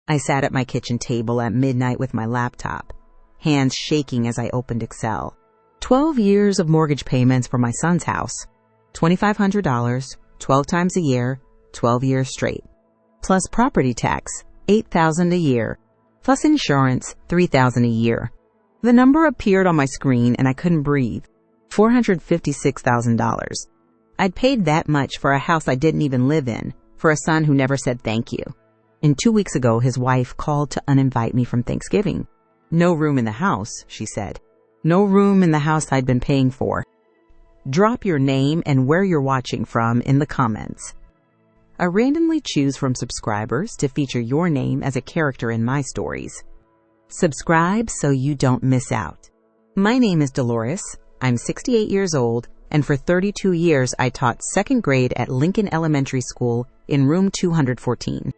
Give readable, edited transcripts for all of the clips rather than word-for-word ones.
I sat at my kitchen table at midnight with my laptop, hands shaking as I opened Excel. 12 years of mortgage payments for my son's house. $2,500, 12 times a year, 12 years straight. Plus property tax, $8,000 a year. Plus insurance, $3,000 a year. The number appeared on my screen and I couldn't breathe. $456,000. I'd paid that much for a house I didn't even live in, for a son who never said thank you. And 2 weeks ago, his wife called to uninvite me from Thanksgiving. No room in the house, she said. No room in the house I'd been paying for. Drop your name and where you're watching from in the comments. I randomly choose from subscribers to feature your name as a character in my stories. Subscribe so you don't miss out. My name is Dolores. I'm 68 years old, and for 32 years I taught second grade at Lincoln Elementary School in room 214.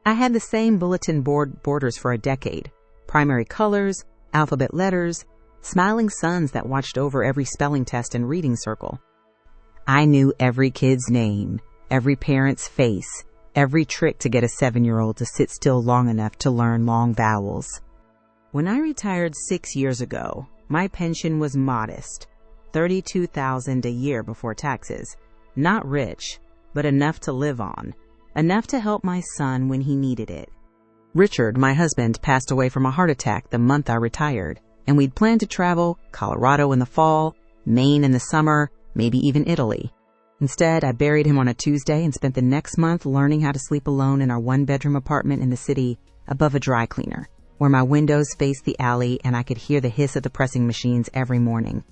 I had the same bulletin board borders for a decade. Primary colors, alphabet letters, smiling suns that watched over every spelling test and reading circle. I knew every kid's name, every parent's face, every trick to get a 7-year-old to sit still long enough to learn long vowels. When I retired 6 years ago, my pension was modest, $32,000 a year before taxes. Not rich, but enough to live on. Enough to help my son when he needed it. Richard, my husband, passed away from a heart attack the month I retired, and we'd planned to travel Colorado in the fall, Maine in the summer, maybe even Italy. Instead, I buried him on a Tuesday and spent the next month learning how to sleep alone in our one-bedroom apartment in the city above a dry cleaner, where my windows faced the alley and I could hear the hiss of the pressing machines every morning.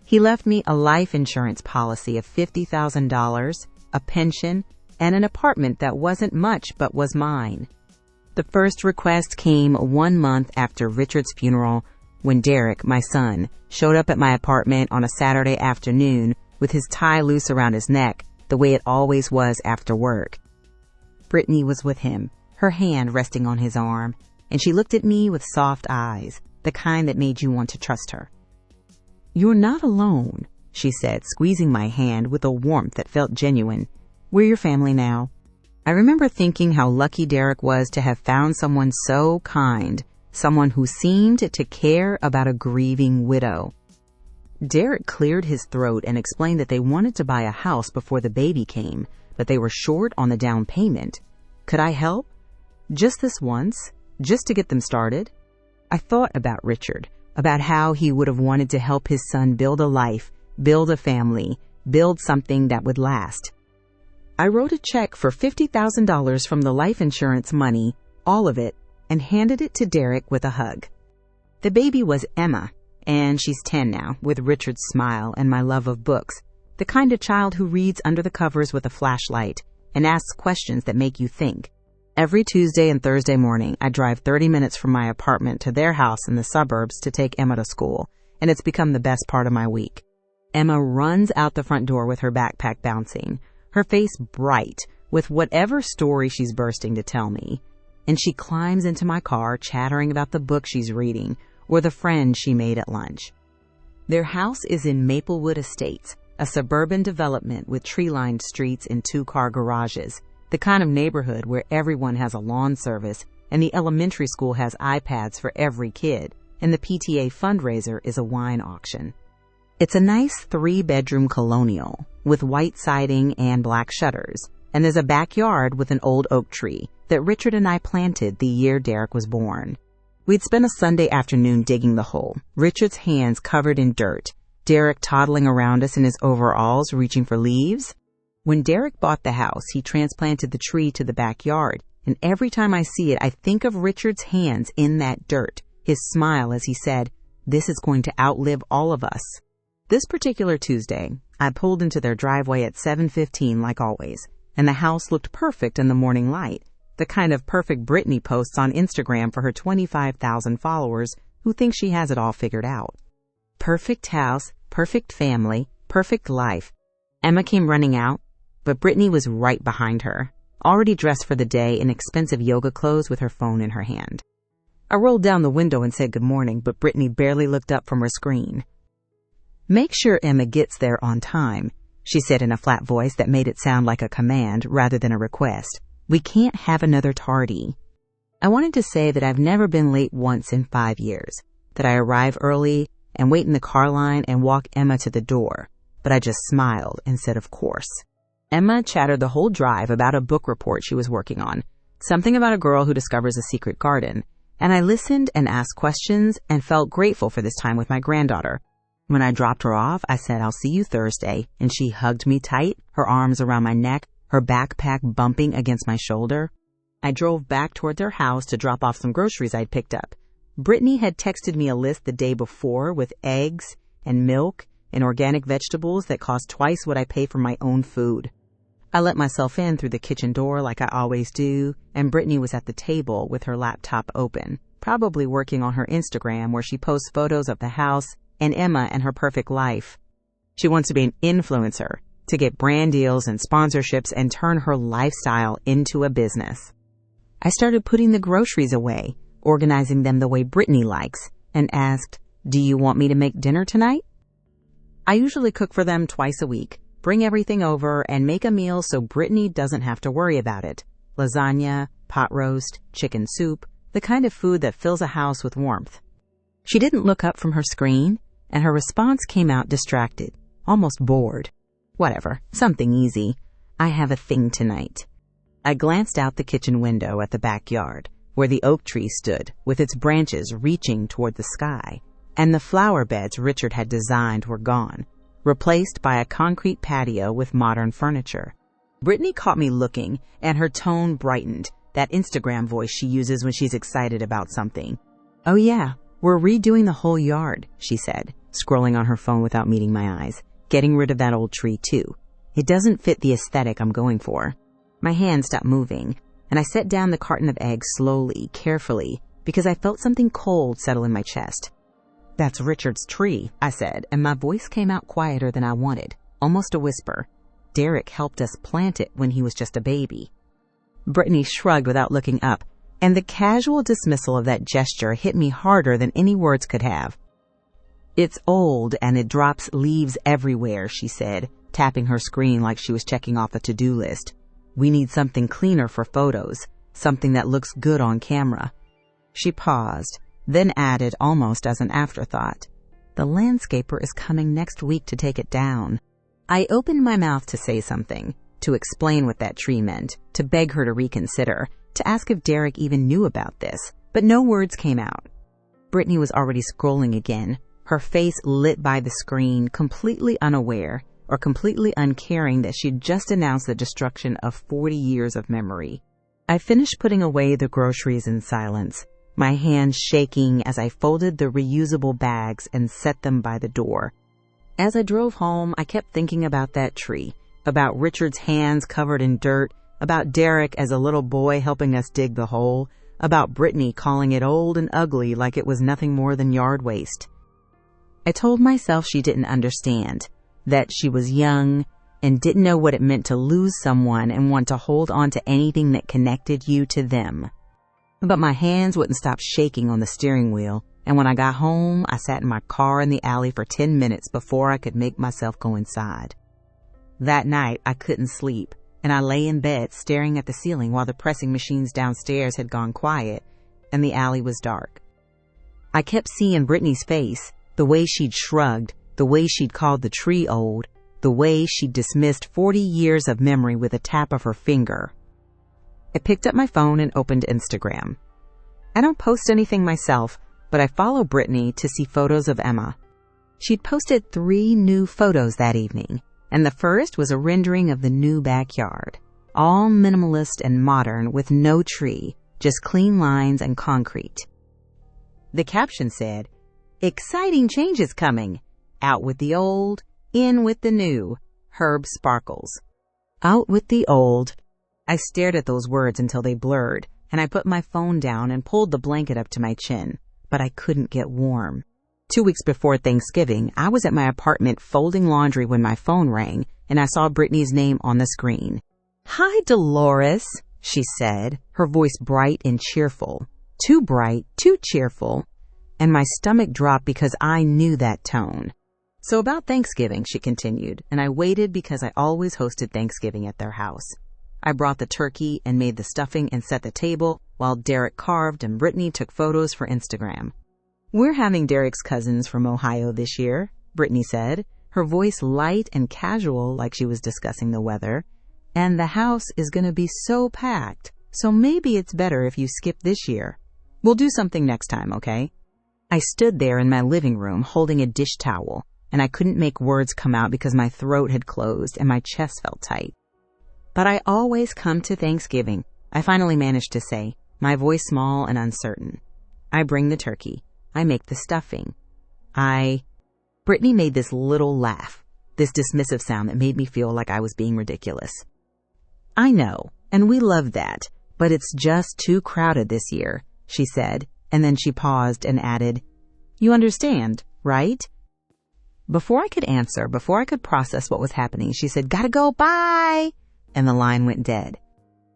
He left me a life insurance policy of $50,000, a pension, and an apartment that wasn't much but was mine. The first request came 1 month after Richard's funeral, when Derek, my son, showed up at my apartment on a Saturday afternoon with his tie loose around his neck, the way it always was after work. Brittany was with him, her hand resting on his arm, and she looked at me with soft eyes, the kind that made you want to trust her. "You're not alone," she said, squeezing my hand with a warmth that felt genuine. "We're your family now." I remember thinking how lucky Derek was to have found someone so kind, someone who seemed to care about a grieving widow. Derek cleared his throat and explained that they wanted to buy a house before the baby came, but they were short on the down payment. Could I help? Just this once, just to get them started? I thought about Richard, about how he would have wanted to help his son build a life, build a family, build something that would last. I wrote a check for $50,000 from the life insurance money, all of it, and handed it to Derek with a hug. The baby was Emma, and she's 10 now, with Richard's smile and my love of books, the kind of child who reads under the covers with a flashlight and asks questions that make you think. Every Tuesday and Thursday morning, I drive 30 minutes from my apartment to their house in the suburbs to take Emma to school, and it's become the best part of my week. Emma runs out the front door with her backpack bouncing, her face bright with whatever story she's bursting to tell me, and she climbs into my car chattering about the book she's reading or the friend she made at lunch. Their house is in Maplewood Estates, a suburban development with tree-lined streets and 2-car garages, the kind of neighborhood where everyone has a lawn service and the elementary school has iPads for every kid, and the PTA fundraiser is a wine auction. It's a nice 3-bedroom colonial with white siding and black shutters, and there's a backyard with an old oak tree that Richard and I planted the year Derek was born. We'd spent a Sunday afternoon digging the hole, Richard's hands covered in dirt, Derek toddling around us in his overalls reaching for leaves. When Derek bought the house, he transplanted the tree to the backyard, and every time I see it, I think of Richard's hands in that dirt, his smile as he said, "This is going to outlive all of us." This particular Tuesday, I pulled into their driveway at 7:15 like always, and the house looked perfect in the morning light, the kind of perfect Brittany posts on Instagram for her 25,000 followers who think she has it all figured out. Perfect house, perfect family, perfect life. Emma came running out, but Brittany was right behind her, already dressed for the day in expensive yoga clothes with her phone in her hand. I rolled down the window and said good morning, but Brittany barely looked up from her screen. "Make sure Emma gets there on time," she said in a flat voice that made it sound like a command rather than a request. "We can't have another tardy." I wanted to say that I've never been late once in 5 years, that I arrive early and wait in the car line and walk Emma to the door, but I just smiled and said, of course. Emma chattered the whole drive about a book report she was working on, something about a girl who discovers a secret garden, and I listened and asked questions and felt grateful for this time with my granddaughter. When I dropped her off, I said, I'll see you Thursday, and she hugged me tight, her arms around my neck, her backpack bumping against my shoulder. I drove back toward their house to drop off some groceries I'd picked up. Brittany had texted me a list the day before with eggs and milk and organic vegetables that cost twice what I pay for my own food. I let myself in through the kitchen door like I always do, and Brittany was at the table with her laptop open, probably working on her Instagram where she posts photos of the house and Emma and her perfect life. She wants to be an influencer, to get brand deals and sponsorships and turn her lifestyle into a business. I started putting the groceries away, organizing them the way Brittany likes, and asked, do you want me to make dinner tonight? I usually cook for them twice a week, bring everything over, and make a meal so Brittany doesn't have to worry about it. Lasagna, pot roast, chicken soup, the kind of food that fills a house with warmth. She didn't look up from her screen, and her response came out distracted, almost bored. Whatever, something easy. I have a thing tonight. I glanced out the kitchen window at the backyard, where the oak tree stood, with its branches reaching toward the sky, and the flower beds Richard had designed were gone, replaced by a concrete patio with modern furniture. Brittany caught me looking, and her tone brightened, that Instagram voice she uses when she's excited about something. Oh yeah, we're redoing the whole yard, she said, scrolling on her phone without meeting my eyes, getting rid of that old tree too. It doesn't fit the aesthetic I'm going for. My hand stopped moving, and I set down the carton of eggs slowly, carefully, because I felt something cold settle in my chest. That's Richard's tree, I said, and my voice came out quieter than I wanted, almost a whisper. Derek helped us plant it when he was just a baby. Brittany shrugged without looking up, and the casual dismissal of that gesture hit me harder than any words could have. It's old and it drops leaves everywhere, she said, tapping her screen like she was checking off a to-do list. We need something cleaner for photos, something that looks good on camera. She paused, then added almost as an afterthought, the landscaper is coming next week to take it down. I opened my mouth to say something, to explain what that tree meant, to beg her to reconsider, to ask if Derek even knew about this, but no words came out. Brittany was already scrolling again, her face lit by the screen, completely unaware or completely uncaring that she'd just announced the destruction of 40 years of memory. I finished putting away the groceries in silence, my hands shaking as I folded the reusable bags and set them by the door. As I drove home, I kept thinking about that tree, about Richard's hands covered in dirt, about Derek as a little boy helping us dig the hole, about Brittany calling it old and ugly like it was nothing more than yard waste. I told myself she didn't understand, that she was young and didn't know what it meant to lose someone and want to hold on to anything that connected you to them. But my hands wouldn't stop shaking on the steering wheel, and when I got home, I sat in my car in the alley for 10 minutes before I could make myself go inside. That night, I couldn't sleep, and I lay in bed staring at the ceiling while the pressing machines downstairs had gone quiet and the alley was dark. I kept seeing Brittany's face, the way she'd shrugged, the way she'd called the tree old, the way she'd dismissed 40 years of memory with a tap of her finger. I picked up my phone and opened Instagram. I don't post anything myself, but I follow Brittany to see photos of Emma. She'd posted 3 new photos that evening, and the first was a rendering of the new backyard, all minimalist and modern with no tree, just clean lines and concrete. The caption said, "Exciting changes coming. Out with the old, in with the new. Herb Sparkles." Out with the old. I stared at those words until they blurred, and I put my phone down and pulled the blanket up to my chin, but I couldn't get warm. 2 weeks before Thanksgiving, I was at my apartment folding laundry when my phone rang, and I saw Brittany's name on the screen. "Hi, Dolores," she said, her voice bright and cheerful. Too bright, too cheerful, and my stomach dropped because I knew that tone. "So about Thanksgiving," she continued, and I waited because I always hosted Thanksgiving at their house. I brought the turkey and made the stuffing and set the table, while Derek carved and Brittany took photos for Instagram. "We're having Derek's cousins from Ohio this year," Brittany said, her voice light and casual like she was discussing the weather. "And the house is going to be so packed, so maybe it's better if you skip this year. We'll do something next time, okay?" I stood there in my living room holding a dish towel, and I couldn't make words come out because my throat had closed and my chest felt tight. "But I always come to Thanksgiving," I finally managed to say, my voice small and uncertain. "I bring the turkey. I make the stuffing. Brittany made this little laugh, this dismissive sound that made me feel like I was being ridiculous. "I know, and we love that, but it's just too crowded this year," she said, and then she paused and added, "You understand, right?" Before I could answer, before I could process what was happening, she said, "Gotta go, bye!" And the line went dead.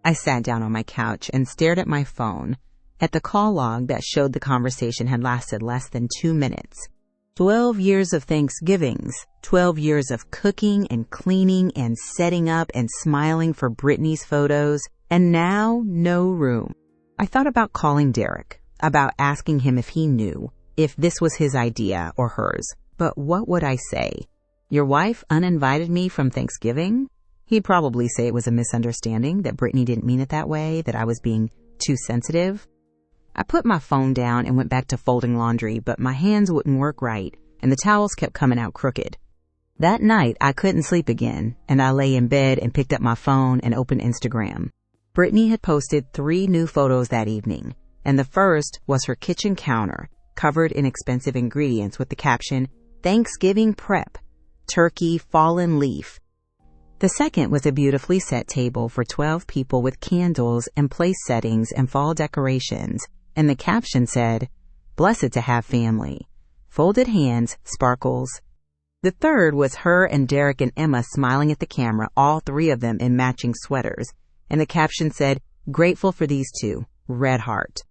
I sat down on my couch and stared at my phone, at the call log that showed the conversation had lasted less than 2 minutes. 12 years of Thanksgivings, 12 years of cooking and cleaning and setting up and smiling for Brittany's photos, and now no room. I thought about calling Derek, about asking him if he knew, if this was his idea or hers. But what would I say? "Your wife uninvited me from Thanksgiving?" He'd probably say it was a misunderstanding, that Brittany didn't mean it that way, that I was being too sensitive. I put my phone down and went back to folding laundry, but my hands wouldn't work right, and the towels kept coming out crooked. That night, I couldn't sleep again, and I lay in bed and picked up my phone and opened Instagram. Brittany had posted 3 new photos that evening, and the first was her kitchen counter, covered in expensive ingredients with the caption, "Thanksgiving prep, turkey, fallen leaf." The second was a beautifully set table for 12 people with candles and place settings and fall decorations, and the caption said, "Blessed to have family. Folded hands, sparkles." The third was her and Derek and Emma smiling at the camera, all 3 of them in matching sweaters, and the caption said, "Grateful for these 2, red heart."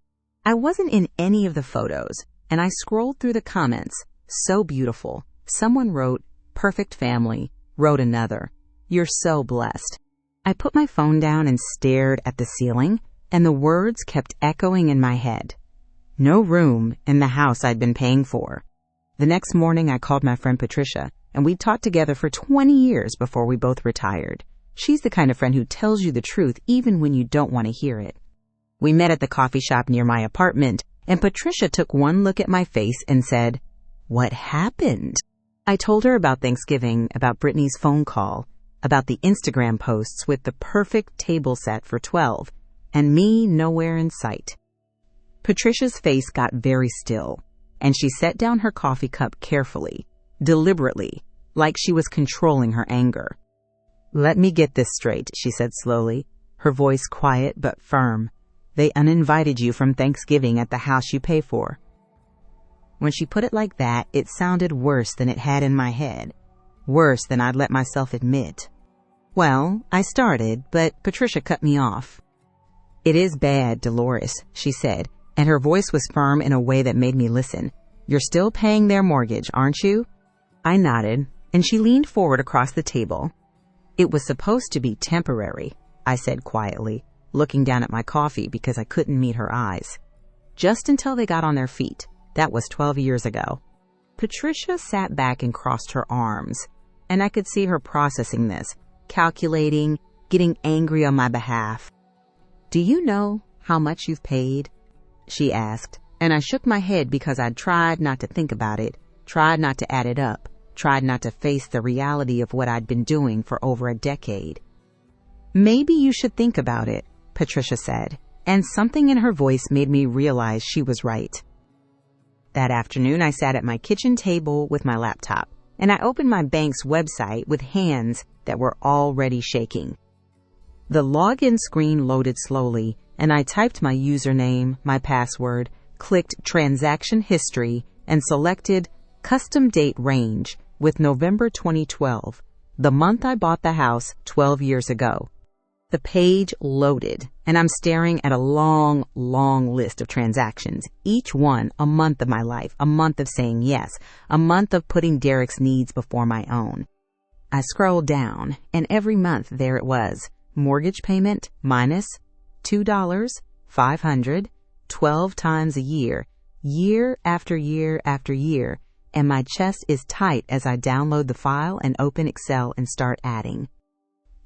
I wasn't in any of the photos, and I scrolled through the comments. So beautiful. Someone wrote, "Perfect family," wrote another, "You're so blessed." I put my phone down and stared at the ceiling, and the words kept echoing in my head. No room in the house I'd been paying for. The next morning, I called my friend Patricia, and we'd talked together for 20 years before we both retired. She's the kind of friend who tells you the truth even when you don't want to hear it. We met at the coffee shop near my apartment, and Patricia took one look at my face and said, "What happened?" I told her about Thanksgiving, about Brittany's phone call, about the Instagram posts with the perfect table set for 12, and me nowhere in sight. Patricia's face got very still, and she set down her coffee cup carefully, deliberately, like she was controlling her anger. "Let me get this straight," she said slowly, her voice quiet but firm. "They uninvited you from Thanksgiving at the house you pay for." When she put it like that, it sounded worse than it had in my head, worse than I'd let myself admit. Well, I started, but Patricia cut me off. "It is bad, Dolores," she said, and her voice was firm in a way that made me listen. "You're still paying their mortgage, aren't you?" I nodded, and she leaned forward across the table. "It was supposed to be temporary," I said quietly, looking down at my coffee because I couldn't meet her eyes. "Just until they got on their feet. That was 12 years ago." Patricia sat back and crossed her arms, and I could see her processing this, calculating, getting angry on my behalf. "Do you know how much you've paid?" she asked, and I shook my head because I'd tried not to think about it, tried not to add it up, tried not to face the reality of what I'd been doing for over a decade. "Maybe you should think about it," Patricia said, and something in her voice made me realize she was right. That afternoon, I sat at my kitchen table with my laptop, and I opened my bank's website with hands that were already shaking. The login screen loaded slowly, and I typed my username, my password, clicked transaction history, and selected custom date range with November 2012, the month I bought the house 12 years ago. The page loaded, and I'm staring at a long, long list of transactions, each one a month of my life, a month of saying yes, a month of putting Derek's needs before my own. I scrolled down, and every month there it was, mortgage payment minus $2, 500, 12 times a year, year after year after year, and my chest is tight as I download the file and open Excel and start adding.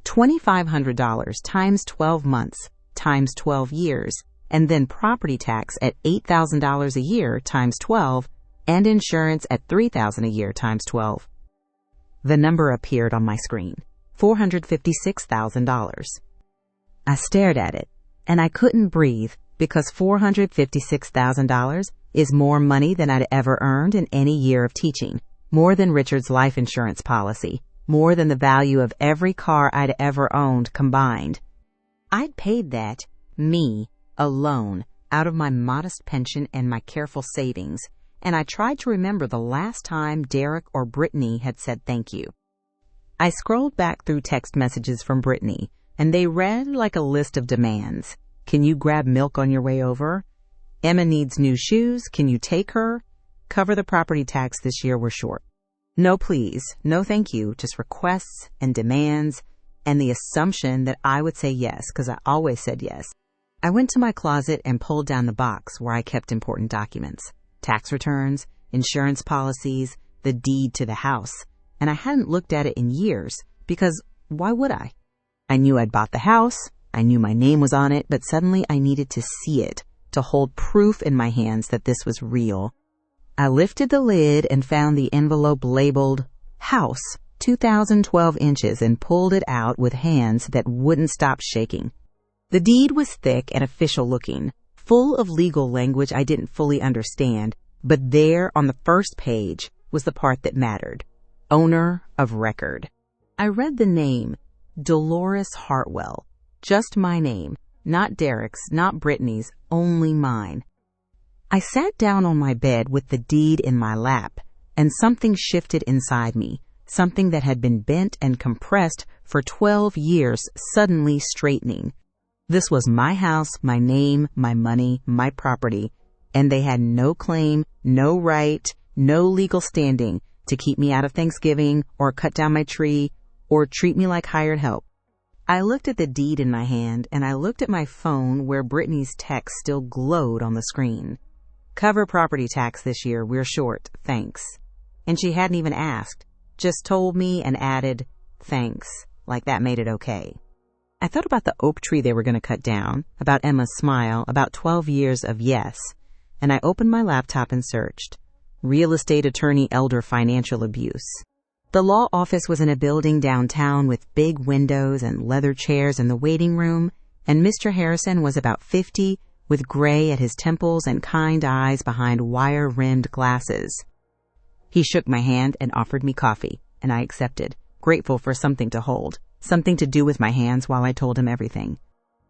$2,500 times 12 months times 12 years, and then property tax at $8,000 a year times 12, and insurance at $3,000 a year times 12. The number appeared on my screen, $456,000. I stared at it, and I couldn't breathe because $456,000 is more money than I'd ever earned in any year of teaching, more than Richard's life insurance policy, more than the value of every car I'd ever owned combined. I'd paid that, me, alone, out of my modest pension and my careful savings, and I tried to remember the last time Derek or Brittany had said thank you. I scrolled back through text messages from Brittany, and they read like a list of demands. Can you grab milk on your way over? Emma needs new shoes. Can you take her? Cover the property tax this year, we're short. No please, no thank you, just requests and demands, and the assumption that I would say yes, because I always said yes. I went to my closet and pulled down the box where I kept important documents. Tax returns, insurance policies, the deed to the house, and I hadn't looked at it in years, because why would I? I knew I'd bought the house, I knew my name was on it, but suddenly I needed to see it, to hold proof in my hands that this was real. I lifted the lid and found the envelope labeled House, 2012 inches, and pulled it out with hands that wouldn't stop shaking. The deed was thick and official looking, full of legal language I didn't fully understand, but there on the first page was the part that mattered. Owner of record. I read the name, Dolores Hartwell. Just my name, not Derek's, not Brittany's, only mine. I sat down on my bed with the deed in my lap, and something shifted inside me, something that had been bent and compressed for 12 years suddenly straightening. This was my house, my name, my money, my property, and they had no claim, no right, no legal standing to keep me out of Thanksgiving or cut down my tree or treat me like hired help. I looked at the deed in my hand, and I looked at my phone where Brittany's text still glowed on the screen. Cover property tax this year, we're short, thanks. And she hadn't even asked, just told me and added, thanks, like that made it okay. I thought about the oak tree they were going to cut down, about Emma's smile, about 12 years of yes, and I opened my laptop and searched. Real estate attorney elder financial abuse. The law office was in a building downtown with big windows and leather chairs in the waiting room, and Mr. Harrison was about 50, with gray at his temples and kind eyes behind wire-rimmed glasses. He shook my hand and offered me coffee, and I accepted, grateful for something to hold, something to do with my hands while I told him everything.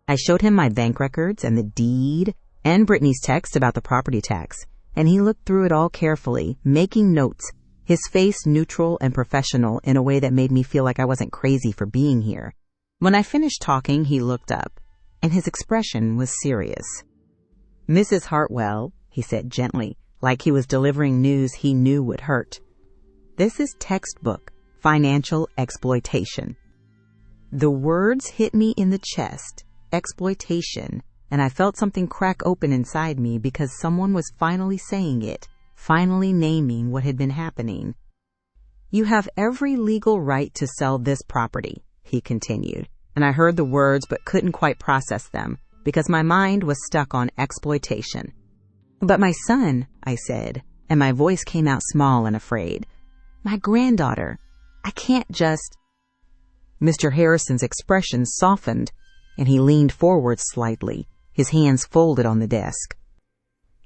I showed him my bank records and the deed and Brittany's text about the property tax, and he looked through it all carefully, making notes, his face neutral and professional in a way that made me feel like I wasn't crazy for being here. When I finished talking, he looked up, and his expression was serious. Mrs. Hartwell, he said gently, like he was delivering news he knew would hurt. This is textbook financial exploitation. The words hit me in the chest, exploitation, and I felt something crack open inside me because someone was finally saying it, finally naming what had been happening. You have every legal right to sell this property, he continued, and I heard the words but couldn't quite process them because my mind was stuck on exploitation. But my son, I said, and my voice came out small and afraid. My granddaughter, I can't just... Mr. Harrison's expression softened, and he leaned forward slightly, his hands folded on the desk.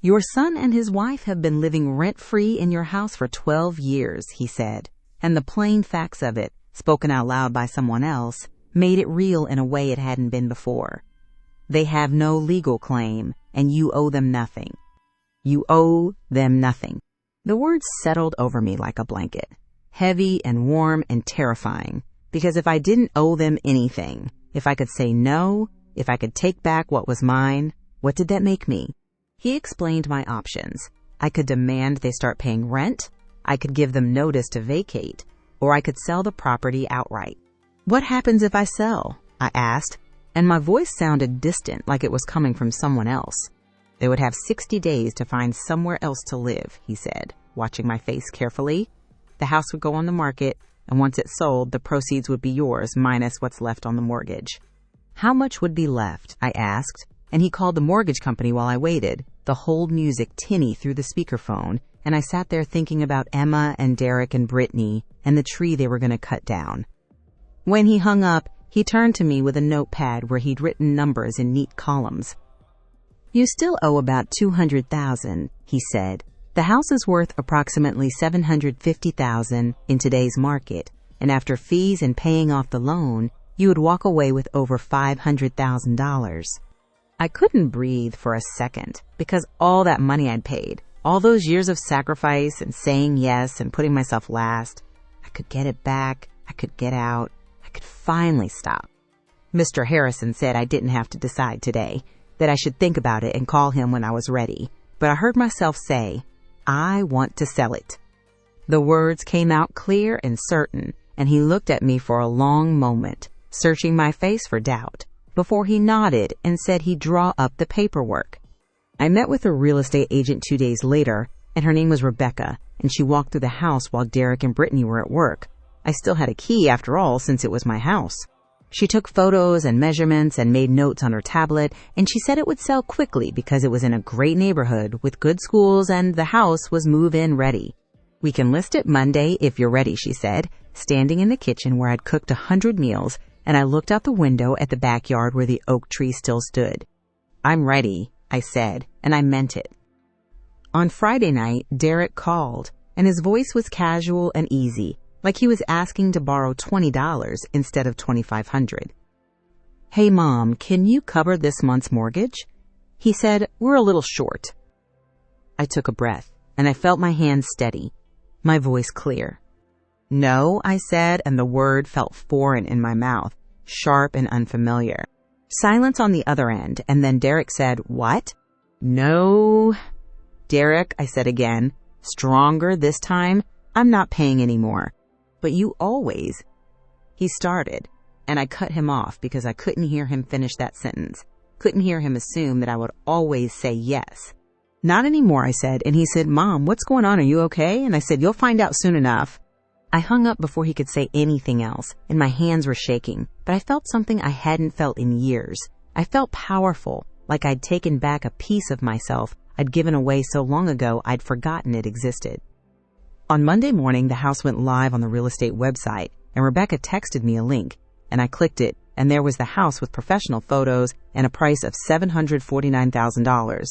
Your son and his wife have been living rent-free in your house for 12 years, he said, and the plain facts of it, spoken out loud by someone else, made it real in a way it hadn't been before. They have no legal claim, and you owe them nothing. You owe them nothing. The words settled over me like a blanket, heavy and warm and terrifying, because if I didn't owe them anything, if I could say no, if I could take back what was mine, what did that make me? He explained my options. I could demand they start paying rent, I could give them notice to vacate, or I could sell the property outright. What happens if I sell? I asked. and my voice sounded distant, like it was coming from someone else. They would have 60 days to find somewhere else to live, he said, watching my face carefully. The house would go on the market, and once it sold, the proceeds would be yours, minus what's left on the mortgage. How much would be left? I asked, and he called the mortgage company while I waited, the hold music tinny through the speakerphone, and I sat there thinking about Emma and Derek and Brittany and the tree they were going to cut down. When he hung up, he turned to me with a notepad where he'd written numbers in neat columns. You still owe about $200,000, he said. The house is worth approximately $750,000 in today's market, and after fees and paying off the loan, you would walk away with over $500,000. I couldn't breathe for a second because all that money I'd paid, all those years of sacrifice and saying yes and putting myself last, I could get it back, I could get out, I could finally stop. Mr. Harrison said I didn't have to decide today, that I should think about it and call him when I was ready. But I heard myself say, I want to sell it. The words came out clear and certain, and he looked at me for a long moment, searching my face for doubt, before he nodded and said he'd draw up the paperwork. I met with a real estate agent 2 days later, and her name was Rebecca, and she walked through the house while Derek and Brittany were at work. I still had a key after all, since it was my house. She took photos and measurements and made notes on her tablet, and she said it would sell quickly because it was in a great neighborhood with good schools and the house was move-in ready. We can list it Monday if you're ready, she said, standing in the kitchen where I'd cooked 100 meals, and I looked out the window at the backyard where the oak tree still stood. I'm ready, I said, and I meant it. On Friday night, Derek called, and his voice was casual and easy, like he was asking to borrow $20 instead of $2,500. Hey, Mom, can you cover this month's mortgage? He said, we're a little short. I took a breath, and I felt my hands steady, my voice clear. No, I said, and the word felt foreign in my mouth, sharp and unfamiliar. Silence on the other end, and then Derek said, what? No. Derek, I said again, stronger this time, I'm not paying anymore. But you always. He started, and I cut him off because I couldn't hear him finish that sentence. Couldn't hear him assume that I would always say yes. Not anymore, I said, and he said, Mom, what's going on? Are you okay? And I said, you'll find out soon enough. I hung up before he could say anything else, and my hands were shaking, but I felt something I hadn't felt in years. I felt powerful, like I'd taken back a piece of myself I'd given away so long ago I'd forgotten it existed. On Monday morning, the house went live on the real estate website, and Rebecca texted me a link, and I clicked it, and there was the house with professional photos and a price of $749,000.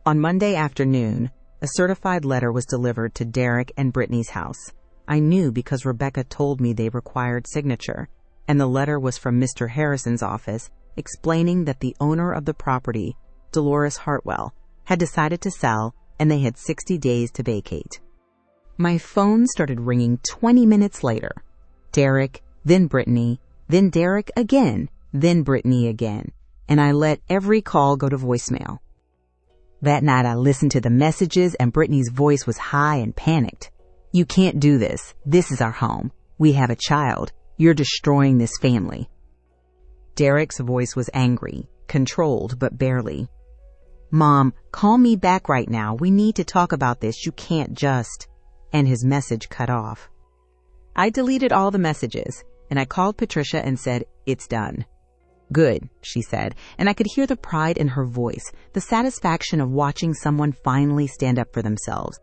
On Monday afternoon, a certified letter was delivered to Derek and Brittany's house. I knew because Rebecca told me they required signature, and the letter was from Mr. Harrison's office, explaining that the owner of the property, Dolores Hartwell, had decided to sell, and they had 60 days to vacate. My phone started ringing 20 minutes later. Derek, then Brittany, then Derek again, then Brittany again, and I let every call go to voicemail. That night I listened to the messages and Brittany's voice was high and panicked. You can't do this. This is our home. We have a child. You're destroying this family. Derek's voice was angry, controlled but barely. Mom, call me back right now. We need to talk about this. You can't just... And his message cut off. I deleted all the messages, and I called Patricia and said, it's done. Good, she said, and I could hear the pride in her voice, the satisfaction of watching someone finally stand up for themselves.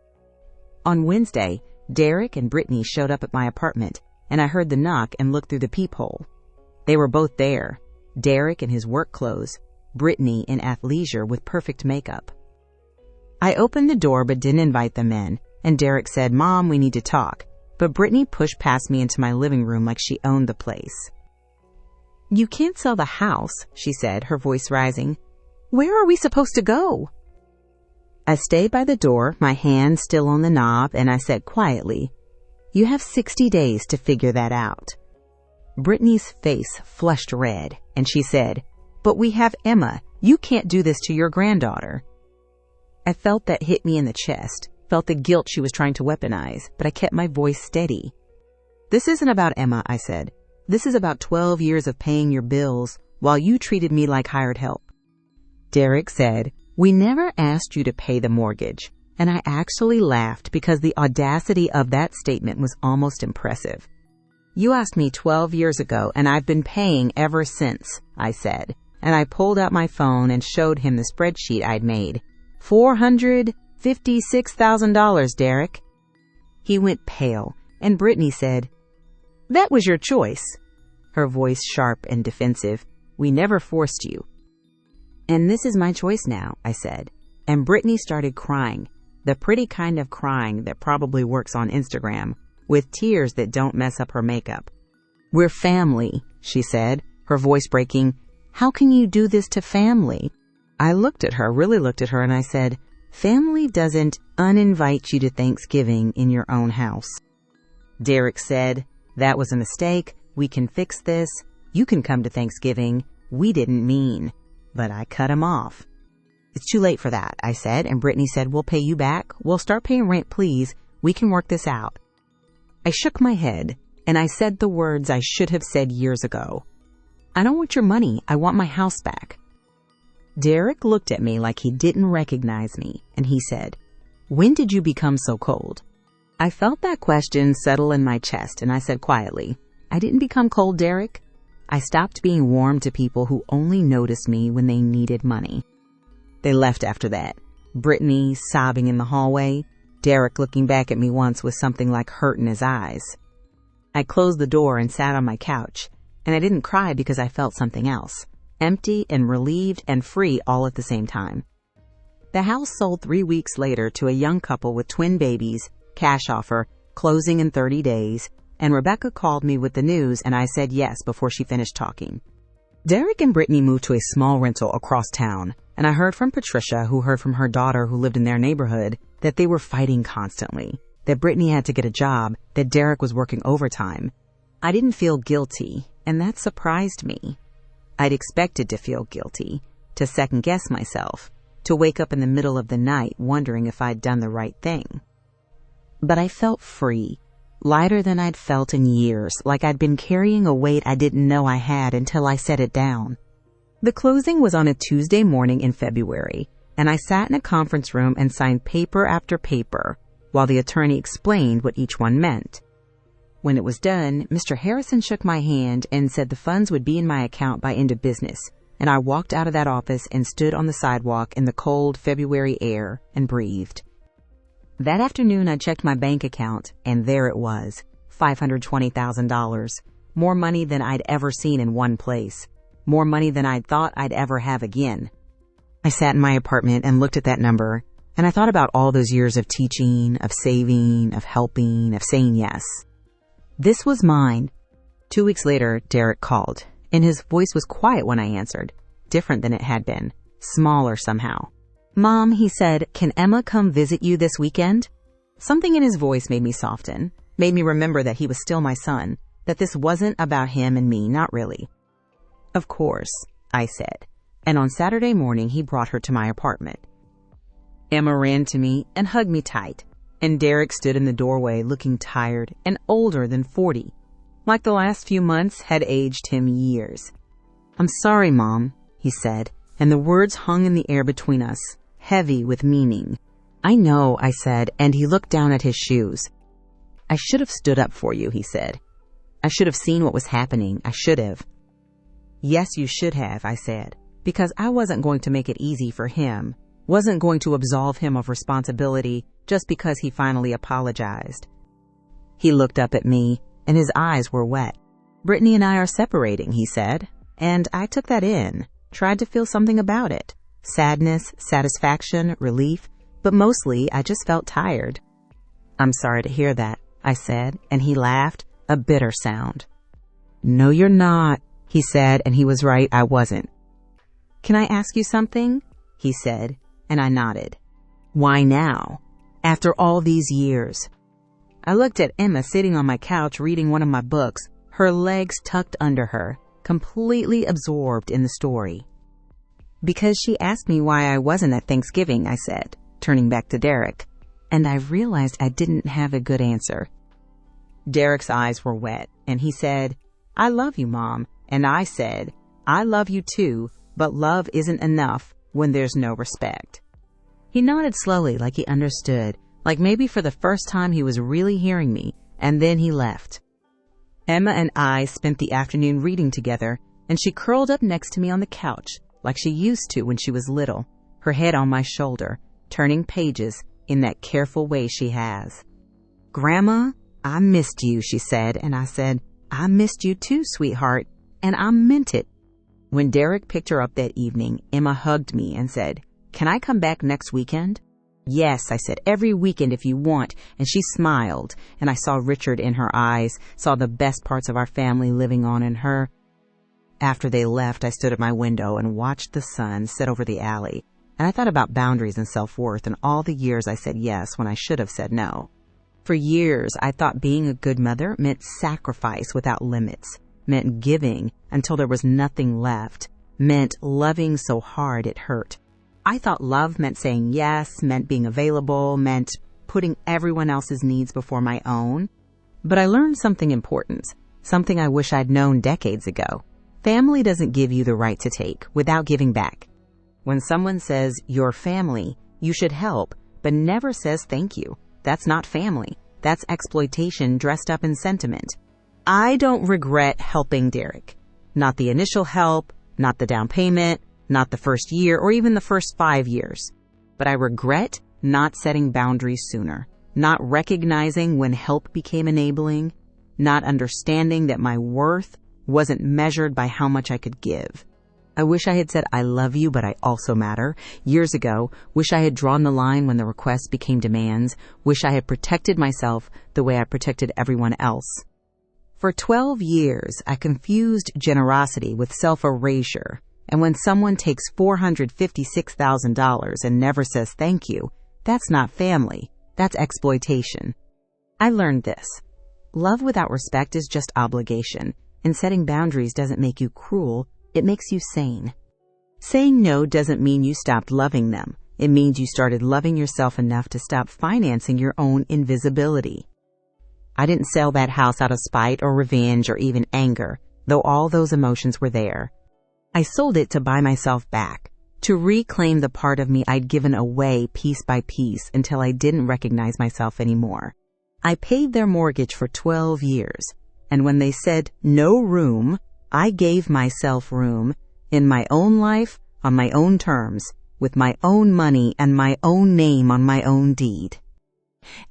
On Wednesday, Derek and Brittany showed up at my apartment, and I heard the knock and looked through the peephole. They were both there, Derek in his work clothes, Brittany in athleisure with perfect makeup. I opened the door but didn't invite them in, and Derek said, Mom, we need to talk. But Brittany pushed past me into my living room like she owned the place. You can't sell the house, she said, her voice rising. Where are we supposed to go? I stayed by the door, my hand still on the knob, and I said quietly, you have 60 days to figure that out. Brittany's face flushed red, and she said, but we have Emma. You can't do this to your granddaughter. I felt that hit me in the chest. Felt the guilt she was trying to weaponize, but I kept my voice steady. This isn't about Emma, I said. This is about 12 years of paying your bills, while you treated me like hired help. Derek said, "We never asked you to pay the mortgage." And I actually laughed because the audacity of that statement was almost impressive. "You asked me 12 years ago, and I've been paying ever since," I said, and I pulled out my phone and showed him the spreadsheet I'd made. $456,000, Derek. He went pale, and Brittany said, "That was your choice." Her voice sharp and defensive. "We never forced you." "And this is my choice now," I said. And Brittany started crying, the pretty kind of crying that probably works on Instagram, with tears that don't mess up her makeup. "We're family," she said, her voice breaking. "How can you do this to family?" I looked at her, really looked at her, and I said, "Family doesn't uninvite you to Thanksgiving in your own house." Derek said, "That was a mistake. We can fix this. You can come to Thanksgiving. We didn't mean." But I cut him off. "It's too late for that," I said, and Brittany said, "We'll pay you back. We'll start paying rent, please. We can work this out." I shook my head, and I said the words I should have said years ago. "I don't want your money. I want my house back." Derek looked at me like he didn't recognize me, and he said, "When did you become so cold?" I felt that question settle in my chest, and I said quietly, "I didn't become cold, Derek. I stopped being warm to people who only noticed me when they needed money." They left after that, Brittany sobbing in the hallway, Derek looking back at me once with something like hurt in his eyes. I closed the door and sat on my couch, and I didn't cry because I felt something else, empty and relieved and free all at the same time. The house sold 3 weeks later to a young couple with twin babies, cash offer, closing in 30 days, and Rebecca called me with the news, and I said yes before she finished talking. Derek and Brittany moved to a small rental across town, and I heard from Patricia, who heard from her daughter who lived in their neighborhood, that they were fighting constantly, that Brittany had to get a job, that Derek was working overtime. I didn't feel guilty, and that surprised me. I'd expected to feel guilty, to second-guess myself, to wake up in the middle of the night wondering if I'd done the right thing. But I felt free, lighter than I'd felt in years, like I'd been carrying a weight I didn't know I had until I set it down. The closing was on a Tuesday morning in February, and I sat in a conference room and signed paper after paper while the attorney explained what each one meant. When it was done, Mr. Harrison shook my hand and said the funds would be in my account by end of business, and I walked out of that office and stood on the sidewalk in the cold February air and breathed. That afternoon, I checked my bank account, and there it was, $520,000, more money than I'd ever seen in one place, more money than I'd thought I'd ever have again. I sat in my apartment and looked at that number, and I thought about all those years of teaching, of saving, of helping, of saying yes. This was mine. 2 weeks later, Derek called, and his voice was quiet when I answered, different than it had been, smaller somehow. "Mom," he said, "can Emma come visit you this weekend?" Something in his voice made me soften, made me remember that he was still my son, that this wasn't about him and me, not really. "Of course," I said, and on Saturday morning he brought her to my apartment. Emma ran to me and hugged me tight, and Derek stood in the doorway looking tired and older than 40, like the last few months had aged him years. "I'm sorry, Mom," he said, and the words hung in the air between us, heavy with meaning. "I know," I said, and he looked down at his shoes. "I should have stood up for you," he said. "I should have seen what was happening. I should have." "Yes, you should have," I said, because I wasn't going to make it easy for him, wasn't going to absolve him of responsibility just because he finally apologized. He looked up at me, and his eyes were wet. "Brittany and I are separating," he said, and I took that in, tried to feel something about it. Sadness, satisfaction, relief, but mostly I just felt tired. "I'm sorry to hear that," I said, and he laughed, a bitter sound. "No, you're not," he said, and he was right, I wasn't. "Can I ask you something?" he said, and I nodded. "Why now? After all these years?" I looked at Emma sitting on my couch reading one of my books, her legs tucked under her, completely absorbed in the story. "Because she asked me why I wasn't at Thanksgiving," I said, turning back to Derek, and I realized I didn't have a good answer. Derek's eyes were wet, and he said, "I love you, Mom," and I said, I love you too, but love isn't enough when there's no respect. He nodded slowly like he understood, like maybe for the first time he was really hearing me, and then he left. Emma and I spent the afternoon reading together, and she curled up next to me on the couch like she used to when she was little, her head on my shoulder, turning pages in that careful way she has. "Grandma, I missed you," she said, and I said, "I missed you too, sweetheart," and I meant it. When Derek picked her up that evening, Emma hugged me and said, "Can I come back next weekend?" "Yes," I said, "every weekend if you want," and she smiled, and I saw Richard in her eyes, saw the best parts of our family living on in her. After they left, I stood at my window and watched the sun set over the alley, and I thought about boundaries and self-worth and all the years I said yes when I should have said no. For years, I thought being a good mother meant sacrifice without limits, meant giving until there was nothing left, meant loving so hard it hurt. I thought love meant saying yes, meant being available, meant putting everyone else's needs before my own. But I learned something important, something I wish I'd known decades ago. Family doesn't give you the right to take without giving back. When someone says, "You're family," you should help, but never says thank you. That's not family. That's exploitation dressed up in sentiment. I don't regret helping Derek. Not the initial help, not the down payment, not the first year or even the first 5 years. But I regret not setting boundaries sooner, not recognizing when help became enabling, not understanding that my worth wasn't measured by how much I could give. I wish I had said, "I love you, but I also matter," years ago. Wish I had drawn the line when the requests became demands. Wish I had protected myself the way I protected everyone else. For 12 years, I confused generosity with self-erasure. And when someone takes $456,000 and never says thank you, that's not family. That's exploitation. I learned this. Love without respect is just obligation, and setting boundaries doesn't make you cruel. It makes you sane. Saying no doesn't mean you stopped loving them. It means you started loving yourself enough to stop financing your own invisibility. I didn't sell that house out of spite or revenge or even anger, though all those emotions were there. I sold it to buy myself back, to reclaim the part of me I'd given away piece by piece until I didn't recognize myself anymore. I paid their mortgage for 12 years, and when they said no room, I gave myself room in my own life, on my own terms, with my own money and my own name on my own deed.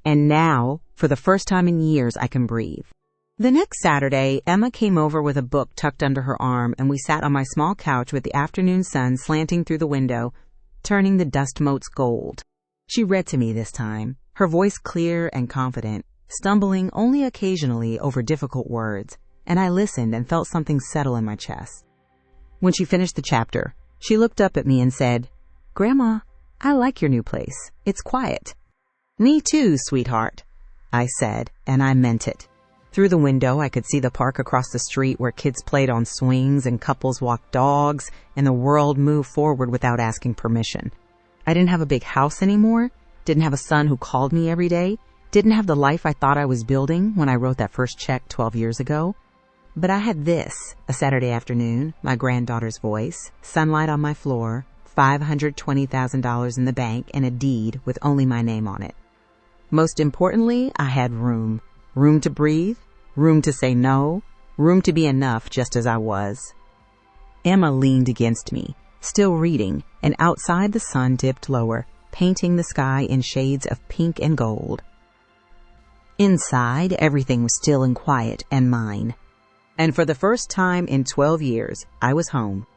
And now, for the first time in years, I can breathe. The next Saturday, Emma came over with a book tucked under her arm, and we sat on my small couch with the afternoon sun slanting through the window, turning the dust motes gold. She read to me this time, her voice clear and confident, stumbling only occasionally over difficult words, and I listened and felt something settle in my chest. When she finished the chapter, she looked up at me and said, "Grandma, I like your new place. It's quiet." "Me too, sweetheart," I said, and I meant it. Through the window, I could see the park across the street where kids played on swings and couples walked dogs, and the world moved forward without asking permission. I didn't have a big house anymore, didn't have a son who called me every day, didn't have the life I thought I was building when I wrote that first check 12 years ago. But I had this, a Saturday afternoon, my granddaughter's voice, sunlight on my floor, $520,000 in the bank, and a deed with only my name on it. Most importantly, I had room. Room to breathe, room to say no, room to be enough just as I was. Emma leaned against me, still reading, and outside the sun dipped lower, painting the sky in shades of pink and gold. Inside, everything was still and quiet and mine. And for the first time in 12 years, I was home.